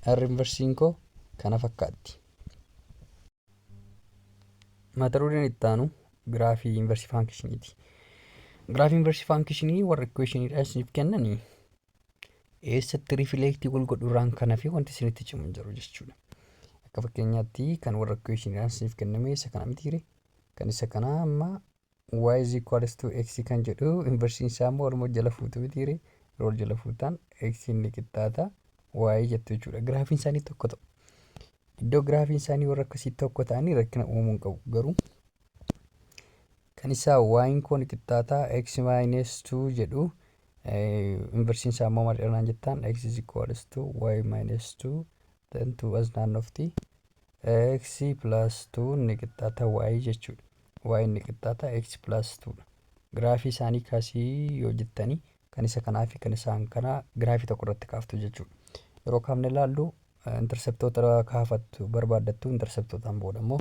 R inversiin koo kana fakkaatti. Mata dureen itti aanu giraafii inversii faankishiniiti. Giraafii inversii faankishinii warra equationidha isiniif kennanii eessatti rifileektii wal godhuurraan kana fi wanti isinitti cimu hin jiru jechuudha. Akka fakkeenyaatti kan warra equationidhaan isiniif kenname isa kana mitiire kan isa kanaa amma y is equals to x kan jedhu inversiin isaa immoo walumaa jala fuutu mitiire yeroo jala fuutaan x inni qixxaata y jettu jechuudha. Giraafiin isaanii tokko ta'u. Iddoo giraafiin isaanii warra akkasii tokko ta'anii rakkina uumuu qabu garuu kan isaa y koon qixxaataa x minus 2 jedhu inversiin isaa immoo maal jedhaan jettaan x is equals to y minus 2 then 2 as naannofti x plus 2 ni qixxaata y jechuudha. Y ni qixxaata x plus 2 dha. Giraafii isaanii kaasii yoo jettanii kan isa kanaa fi kan isaan kanaa giraafii tokko irratti kaaftu jechuudha. Yeroo kaafne ilaallu interseptoota kaafattu barbaaddattu interseptootaan booda immoo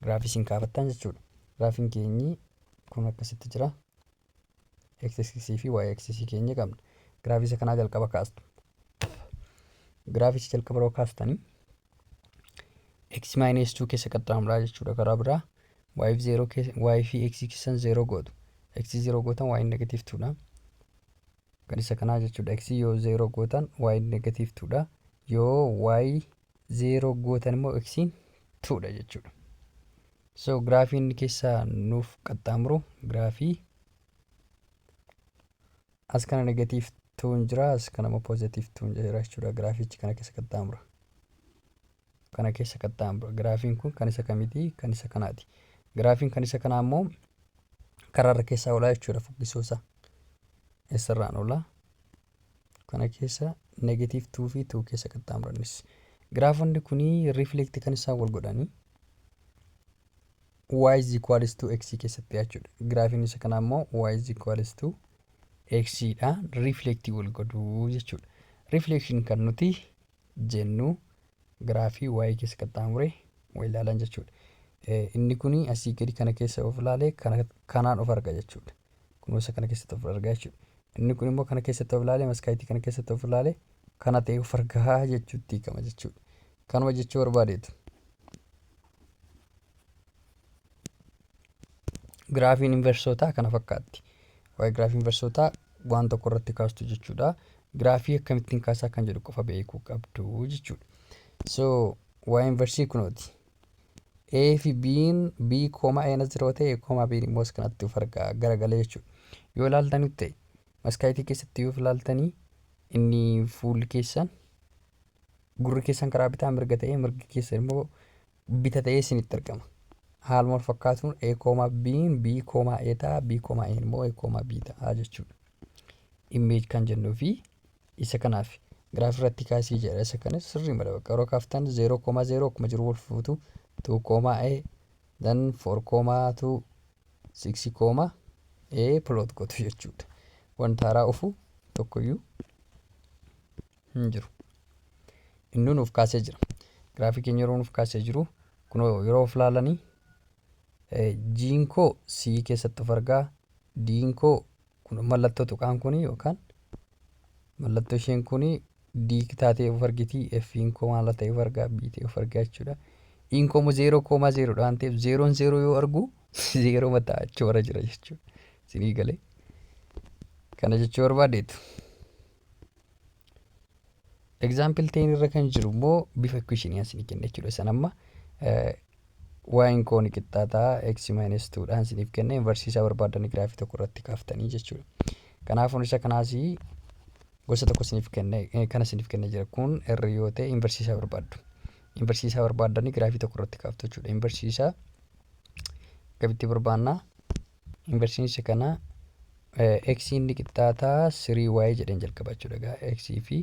giraafii isin kaafattan jechuudha. Giraafiin keenyi kun akkasitti jira. X axis fi y axis keenya qabna. Giraafii isa kanaa jalqaba kaastu. Giraafii isa jalqaba yeroo kaastanii x minus 2 keessa qaxxaamuraa jechuudha. Karaa biraa y fi 0 keessa y fi x keessan 0 gootu. X 0 gootan y negative 2 dha. Kan isa kanaa jechuudha. X yoo 0 gootan y negative 2 dha. Yoo y 0 gootan immoo x 2 dha jechuudha. So giraafiin keessaa nuuf qaxxaamuru giraafii as kana negative 2 jira as kana immoo positive 2 jira jechuudha. Giraafichi kana keessa qaxxaamura. Kana keessa qaxxaamura. Giraafiin kun kan isa kamiiti? Kan isa kanaati. Giraafiin kan isa kanaa immoo karaarra keessaa oolaa jechuudha. Fuggisoosa eessarraan oolaa. Kana keessa negative 2 fi 2 keessa qaxxaamuranis. Giraafonni kunii reflect kan isaan wal godhanii y is equals to x keessatti jechuudha. Giraafiin isa kanaa immoo y is equals to x dha. Reflect wal godhuu jechuudha. Reflection kan nuti jennu giraafii y keessa qaxxaamure wal ilaalan jechuudha. Inni kuni asii gadi kana keessa of ilaalee kanaan of arga jechuudha. Kunuunsa kana keessatti of argaa jechuudha. Inni kun immoo kana keessatti of ilaalee maskaayitii kana keessatti of ilaalee kana ta'e of argaa jechuutti hiikama jechuudha. Kanuma jechuu barbaadeetu. Giraafiin inversootaa kana fakkaatti. Waa'ee giraafii inversootaa waan tokko irratti kaastu jechuudha. Giraafii akkamittiin kaasaa kan jedhu qofa beekuu qabdu jechuudha. So waa'ee inversii kunooti. A fi B'n B kooma A na 0 ta'e kooma B immoo kanatti of argaa garagalee jechuudha. Yoo ilaaltanii ta'e maskaayitii keessatti yoo ilaaltanii inni fuulli keessan gurri keessan karaa bitaa mirga ta'e mirgi keessan immoo bita ta'ee isinitti argama. Haaluma fakkaatuun A kooma B'n B kooma A ta'a B kooma A immoo A kooma B ta'a jechuudha. Image kan jennuu fi isa kanaaf giraafii irratti kaasii jedha. Isa kanas sirrii mala bakka yeroo kaaftan 0,0 akkuma jiru wal fuutu 2,A then 4,2 6,A plot gootu jechuudha. Wanta haaraa dhufu tokkoyyuu hin jiru. Inni nuuf kaasee jira. Giraafii keenya yeroo nuuf kaasee jiru kun yeroo of ilaalanii G'n koo C keessatti of argaa D'in koo kun mallattoo tuqaan kun yookaan mallattoo isheen kun D taatee of argiti F'n koo maal ta'e of argaa B ta'e of argaa jechuudha. In koo 0,0 dha waan ta'eef 0 yoo argu 0 mataa achi warra jira jechuudha. Isinii galee kana jechuu barbaadeetu. Example 10 irra kan jiru immoo bifa equation isinii kenna jechuudha. San amma y koo ni qixxaataa x minus 2 dhaan isiniif kenna. Inversii isaa barbaadanii giraafii tokko irratti kaaftanii jechuudha. Kanaafuu isa kanaas gosa tokko isiniif kenna kana isiniif kenna jira. Kun r yoo ta'e inversii isaa barbaaddu. Inversii isaa barbaadanii giraafii tokko irratti kaaftu jechuudha. Inversii isaa akkamitti barbaannaa? Inversiin isa kana x inni qixxaataa 3y jedheen jalqaba jechuudha. X fi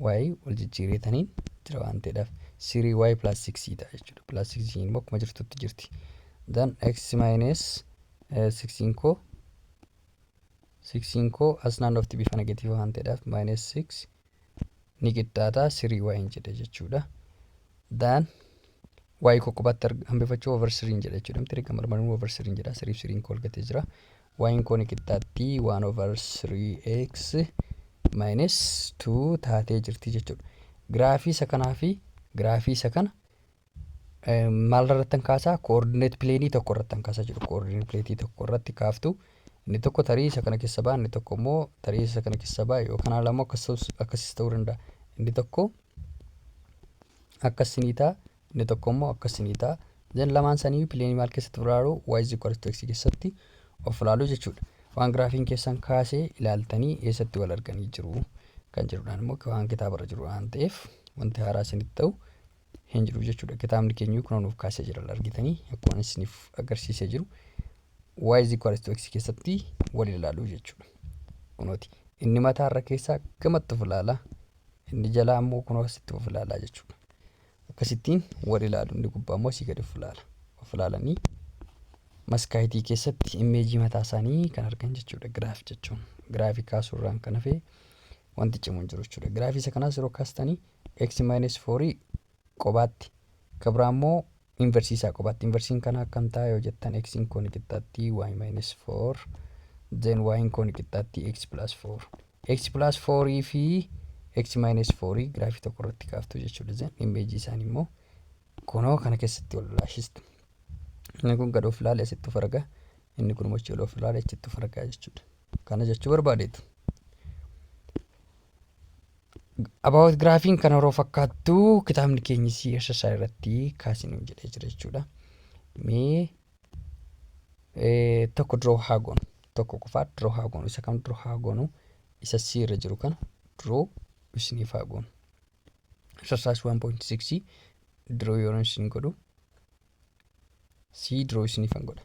y wal jijjiiretaniin jira waan ta'eedhaaf 3y plus 6 ta'a jechuudha. Plus 6 immoo akkuma jirtutti jirti. Then x minus 16 koo as naannofti bifa negatiiva waan ta'eedhaaf minus 6 ni qixxaataa 3y jedhe jechuudha. Then y koo qubatti hambifachuu over 3 jedha jechuudha. Miti kan marmarin over 3 jedha. 3 koo argatee jira. Y koo ni qixxaatti 1 over 3x minus 2 taatee jirti jechuudha. Giraafii isa kanaa fi giraafii isa kana maal irratti kaasaa? Koordineet pileenii tokko irratti kaasaa jiru. Koordineet pileenii tokko irratti kaaftu inni tokko tarii isa kana keessa ba'a, inni tokko immoo tarii isa kana keessa ba'a yookaan lama akkasiis ta'uu danda'a. Inni tokko akkasii ta'a, inni tokko immoo akkasii ta'a. Then lamaan isaanii pileenii maal keessatti of ilaalu? Y is equal to x keessatti of ilaalu jechuudha. Waan giraafiin keessan kaasee ilaaltanii eessatti wal arganii jiru kan jedhudhaan immoo waan kitaabarra jiru waan ta'eef wanti haaraa isinitti ta'u hin jiru jechuudha. Kitaabni keenya kun nuuf kaasee jira argitanii akkuma isiniif agarsiisee jiru y is equal to x keessatti wal ilaaluu jechuudha. Kunooti inni mataarra keessaa gamatti of ilaala, inni jalaa immoo kunoo asitti of ilaalaa jechuudha. Akkasittiin wal ilaalu, inni gubbaa immoo asii gadi of ilaala. Of ilaalanii maskaayitii keessatti imeejii mataa isaanii kan argan jechuudha. Giraafii jechuun giraafii kaasuurraan kan hafe wanti cimu hin jiru jechuudha. Giraafii isa kanaas yeroo kaastanii x minus 4 qobaatti kabraa immoo inversiisaa qobaatti. Inversiin kana akkam ta'a yoo jettan x in kooni qixxaatti y minus 4 then y in kooni qixxaatti x plus 4. X plus 4 fi x minus 4 giraafii tokko irratti kaaftu jechuudha. Then imeejii isaanii immoo kunoo kana keessatti wal laashistu. Inni kun gad of ilaale asitti of argaa, inni kun mochii of ilaale achitti of argaa jechuudha. Kana jechuu barbaadeetu. About giraafiin kana yeroo fakkaattu kitaabni keenyis exercise irratti kaasinu jedhee jira jechuudha. Mee tokko draw haa goonu, tokko qofaa draw haa goonu. Isa kam draw haa goonu? Isa C irra jiru kana draw isiniif haa goonu. Exercise 1.6 draw yoo isin godhu C draw isiniif godha.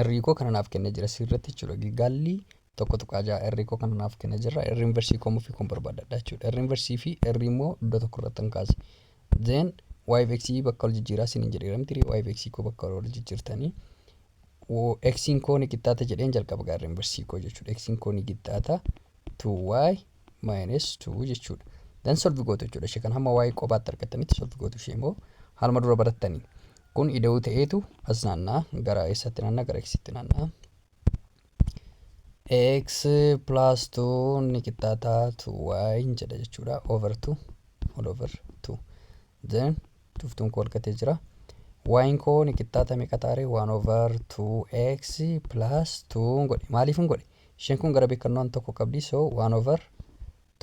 Erriikoo kana naaf kennee jira C irratti jechuudha. Gilgaalli tokko tuqaa erriikoo kana naaf kennee jira. Erri inversii koomuu fi koon barbaadadha jechuudha. Erri inversii fi erri immoo iddoo tokko irratti hin kaase. Then y of x bakka wal jijjiiraa isiniin jedheeramti. Y of x koo bakka wal jijjiirtanii x in koo ni qixxaata jedheen jalqaba erri inversii koo jechuudha. X in koo ni qixxaata 2y minus 2 jechuudha. Then solve gootu jechuudha. Ishee kan hamma y qobaatti argatanitti solve gootu. Ishee immoo haaluma dura barattanii kun ida'uu ta'eetu as naannaa gara eessatti naannaa? Gara x'tti naannaa. X plus 2 ni qixxaata 2y jedha jechuudha. Over 2 all over 2. Then tuftuun koo argatee jira. Y koo ni qixxaata meeqa taare? 1 over 2x plus 2 godhe. Maaliif hin godhe? Isheen kun gara beekannoon tokko qabdi. So 1 over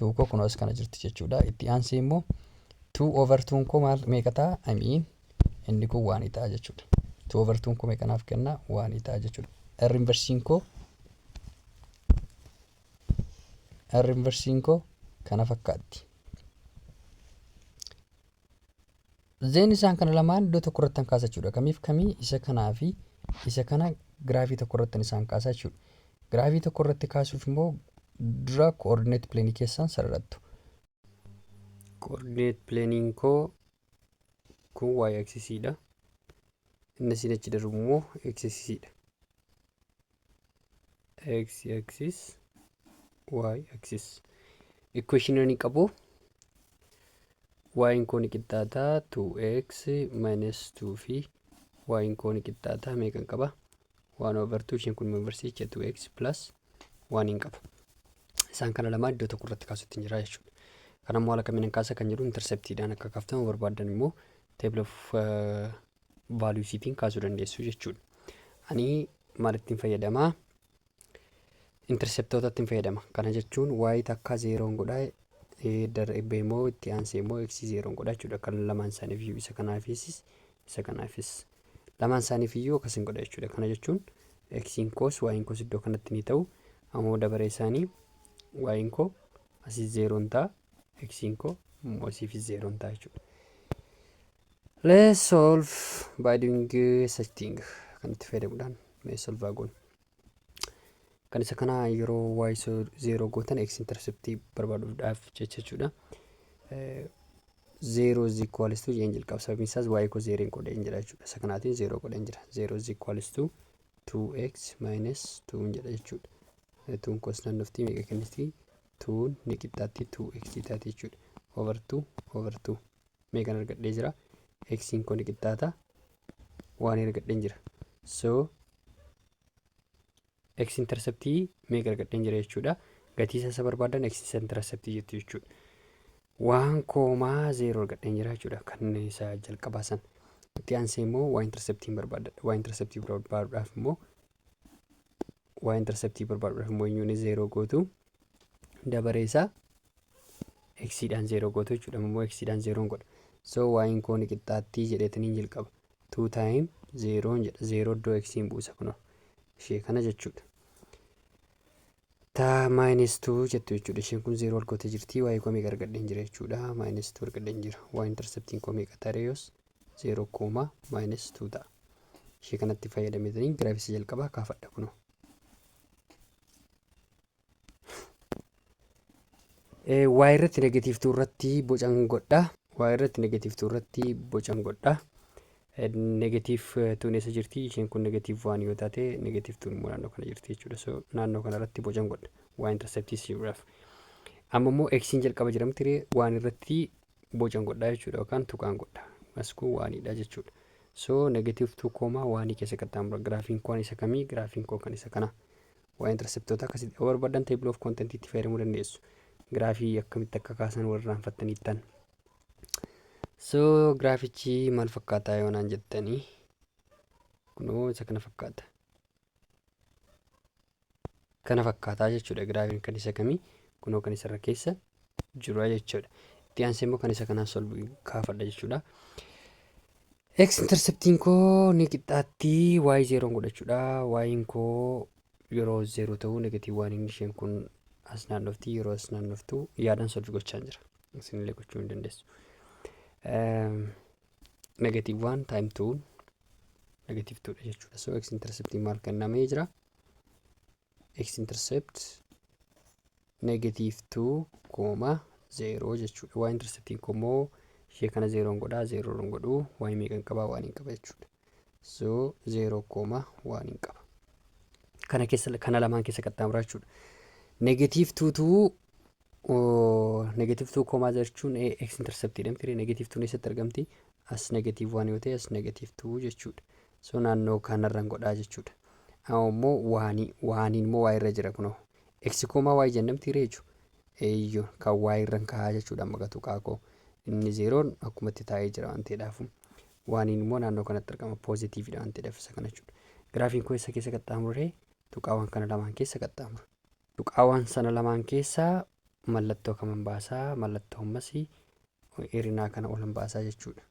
2 koo kunuun as kana jirti jechuudha. Itti aansee immoo 2 over 2 koo maal meeqa ta'a? Inni kun 1 ta'a jechuudha. 2 over 2 koo meeqa naaf kenna? 1 ta'a jechuudha. R inversiin koo kana fakkaatti. Zeen isaan kana lamaan iddoo tokko irratti kaasa jechuudha. Kamiif kamii? Isa kanaa fi isa kana giraafii tokko irratti isaan kaasa jechuudha. Giraafii tokko irratti kaasuuf immoo dura koordineet pileenii keessaan sararattu. Koordineet pileeniin koo kun y aksisiidha. Inni isin achi darbu immoo x aksisiidha. X axis y axis. Equation ni qabu. Y koo ni qixxaata 2x minus 2 fi y koo ni qixxaata meeqa qaba? 1 over 2. Isheen kun inversii 2x plus 1 hin qaba. Isaan kana lamaan iddoo tokko irratti kaasutti jira jechuudha. Kana immoo haala kamiin kaasa kan jedhu interceptiidhaan akka kaaftamu barbaadan immoo table of value'siitiin kaasuu dandeessu jechuudha. Ani maalittiin fayyadamaa? Interceptootatti fayyadama. Kana jechuun y takka 0 godhaa darbe immoo itti aansee immoo x 0 godhaa jechuudha. Kan lamaan isaaniif iyyuu isa kanaafis isa kanaafis lamaan isaaniif iyyuu akkasiin godha jechuudha. Kana jechuun x koos y koos iddoo kanatti ni ta'u. Ammoo dabaree isaanii y koo asii 0 ta'a, x koo immoo asiif 0 ta'a jechuudha. Let's solve by doing such thing. Kanatti fayyadamuudhaan mee solve goonu. Kan isa kana yeroo y 0 gootan x interceptii barbaaduudhaaf jechuudha. 0 is equals to jeen jalqaba sababni isaas y koo 0 godheen jira jechuudha. Isa kanaatiin 0 godheen jira. 0 is equals to 2x minus 2 jedha jechuudha. 2 koos naannoftii meeqa kenniti? 2 ni qixxaatti 2x taati jechuudha. Over 2 meeqan argadhee jira? X koo ni qixxaata 1 argadheen jira. So x interceptii meeqa argadheen jira jechuudha. gatii isa barbaadan x interceptii jettu jechuudha. 1,0 argadheen jira jechuudha kan isa jalqabaa san. Itti aansee immoo y interceptiin barbaadadha. Y interceptii barbaaduudhaaf immoo eenyuun 0 gootu dabaree isaa x'dhaan 0 gootu jechuudha. Immoo x'dhaan 0 godha. So y'n koo ni qixxaattii jedheetaniin jalqaba. 2 times 0 jedha. 0 iddoo x'n buusa kunoo ishee kana jechuudha. Ta -2 jettu jechuudha. Isheen kun 0 argootee jirti. Y koo meeqa argadheen jira jechuudha. -2 argadheen jira. Y interceptiin koo meeqa tareeyos 0, -2 ta'a. Ishee kanatti fayyadameetanii giraafii jalqabaa kaafadha kunoo. Y irratti negatiiv 2 irratti bocan godha. Y irratti negatiiv 2 irratti bocan godha. Negatiiv 2 eessa jirti? Isheen kun negatiiv 1 yoo taate negatiiv 2 immoo naannoo kana jirti jechuudha. So naannoo kana irratti bocan godha. Y interceptii si'uudhaaf. Amma immoo x'n jalqaba jiramti 1 irratti bocan godha jechuudha yookaan tuqaan godha. Maskuu 1dha jechuudha. So negatiiv 2, 1 keessa qaxxaamura. Giraafiin koo isa kamii? Giraafiin koo kan isa kana. Y interceptoota akkasitti barbaadan table of content itti fayyadamuu dandeessu. Giraafii akkamitti akka kaasan warraanfattaniittan. So giraafichi maal fakkaataa yoo naan jettanii kunoo isa kana fakkaata. Kana fakkaataa jechuudha. Giraafiin kan isa kamii? Kunoo kan isarra keessa jiru jechuudha. Itti aansee immoo kan isa kanaan solvii kaafadha jechuudha. X interceptiin koo ni qixxaattii y 0 godhachuudha. Y'n koo yeroo 0 ta'uu negatiiv 1 isheen kun as naannoftii yeroo as naannoftuu yaadaan solvii gochaa jira. Isinillee gochuu hin dandeessu. Negatiiv 1 times 2 negatiiv 2 jechuudha. So x interceptiin maal kennamee jira? X intercept negatiiv 2, 0 jechuudha. Y interceptiin koo immoo ishee kana 0 godhaa 0 godhuu y meeqan qabaa 1 qaba jechuudha. So 0, 1 qaba. Kana lamaan keessa qaxxaamuraa jechuudha. Negatiiv 2 negatiiv 2, jechuun x interceptiidha miti. Negatiiv 2 eessatti argamti? As negatiiv 1 yoo ta'e as negatiiv 2 jechuudha. So naannoo kanarraan godhaa jechuudha. Ammoo waaniin immoo y irra jira kunoo. X, y jennamti reechu. Eeyyoo kan y irraan kaa'aa jechuudha amma gatu qaakoo. Inni 0 akkuma itti taa'ee jira waan ta'eedhaaf. Waaniin immoo naannoo kanatti argama poozitiividha waan ta'eedhaaf isa kana jechuudha. Giraafiin koo isa keessa qaxxaamuree tuqaawwan kana lamaan keessa qaxxaamura. Tuqaawwan sana lamaan keessaa mallattoo kaman baasaa? Mallattoo ammas hir'inaa kana olan baasaa jechuudha.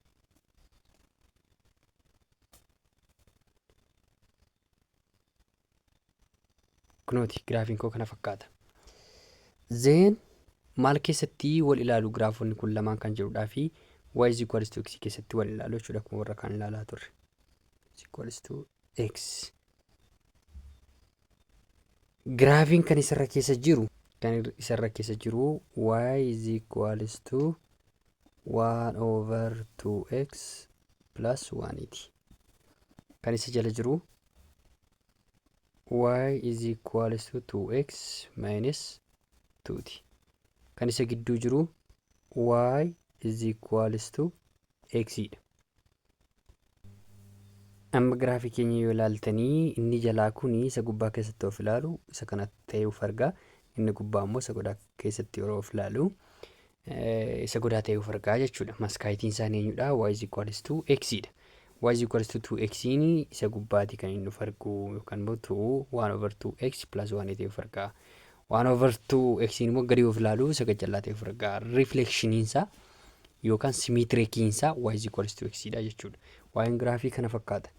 Kunooti giraafiin koo kana fakkaata. Zeen maal keessatti wal ilaalu giraafonni kun lamaan kan jedhudhaa fi y is equals to x keessatti wal ilaalu jechuudha akkuma warra kaan ilaalaa turre. Is equals to x. Giraafiin kan isarra keessa jiru y is equals to 1/2x plus 1 kan isa jala jiru y is equals to 2x minus 2 kan isa gidduu jiru y is equals to x dha. Amma giraafii keenya yoo ilaaltanii inni jalaa kuni isa gubbaa keessatti of ilaalu isa kana ta'uuf argaa. Inni gubbaa immoo isa godaa keessatti yeroo of ilaalu isa godaa ta'uuf argaa jechuudha. Maskaayitiin isaanii eenyudha? Y is equals to x dha. Y is equals to 2x isa gubbaati kan inni of argu yookaan immoo 1/2x plus 1 ta'uuf argaa. 1/2x immoo gadi of ilaalu isa gajjallaa ta'uuf argaa. Reflectioniinsa yookaan simeetirikiinsa y is equals to x dha jechuudha. Waa'een giraafii kana fakkaata.